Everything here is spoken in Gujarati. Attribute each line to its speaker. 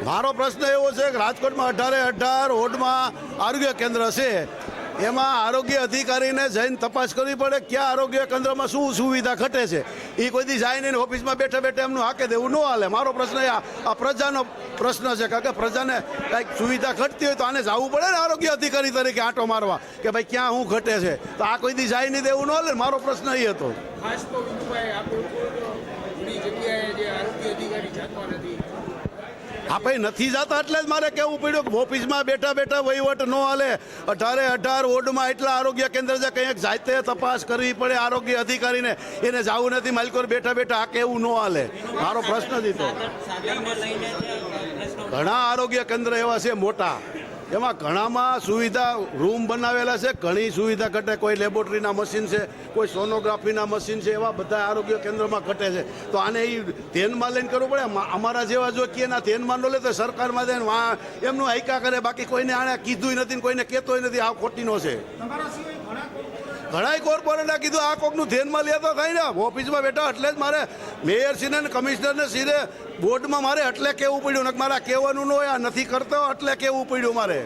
Speaker 1: મારો પ્રશ્ન એવો છે કે રાજકોટમાં 18 વોર્ડમાં આરોગ્ય કેન્દ્ર છે, એમાં આરોગ્ય અધિકારીને જઈને તપાસ કરવી પડે ક્યાં આરોગ્ય કેન્દ્રમાં શું સુવિધા ઘટે છે. એ કોઈ દી જાય નહીં, ઓફિસમાં બેઠા બેઠા એમનું હાકે દેવું ન હાલે. મારો પ્રશ્ન આ પ્રજાનો પ્રશ્ન છે, કારણ કે પ્રજાને કંઈક સુવિધા ઘટતી હોય તો આને જવું પડે ને આરોગ્ય અધિકારી તરીકે આંટો મારવા કે ભાઈ ક્યાં શું ઘટે છે. તો આ કોઈ દી જાય નહીં દેવું ન હાલે. મારો પ્રશ્ન એ હતો.
Speaker 2: ખાસ તો વિનુભાઈ આપણે ઘણી જગ્યાએ જે આરોગ્ય અધિકારી જતો નથી.
Speaker 1: હા ભાઈ, નથી જતા એટલે જ મારે કહેવું પડ્યું કે ઓફિસમાં બેઠા બેઠા વહીવટ ન હાલે. 18 વોર્ડમાં એટલા આરોગ્ય કેન્દ્ર છે, કંઈક જાતે તપાસ કરવી પડે આરોગ્ય અધિકારીને. એને જવું નથી માલિકો બેઠા બેઠા, આ કેવું ન હાલે. મારો પ્રશ્ન જ હતો. ઘણા આરોગ્ય કેન્દ્ર એવા છે મોટા, એમાં ઘણામાં સુવિધા રૂમ બનાવેલા છે, ઘણી સુવિધા ઘટે. કોઈ લેબોરેટરીના મશીન છે, કોઈ સોનોગ્રાફીના મશીન છે, એવા બધા આરોગ્ય કેન્દ્રમાં ઘટે છે. તો આને એ ધ્યાનમાં લઈને કરવું પડે. અમારા જેવા જો કે એના ધ્યાનમાં ન લે તો સરકારમાં જાય એમનું હાઈકા કરે. બાકી કોઈને આણે કીધું નથી ને કોઈને કહેતોય નથી. આ ખોટીનો છે. ઘણા કોર્પોરેટે કીધું આ કોકનું ધ્યાનમાં લે તો થાય ને. ઓફિસમાં બેઠા એટલે જ મારે મેયરશ્રીને ને કમિશનરને સીધે બોર્ડમાં મારે એટલે કહેવું પડ્યું ને મારે કહેવાનું ન હોય. આ નથી કરતો એટલે કહેવું પડ્યું મારે.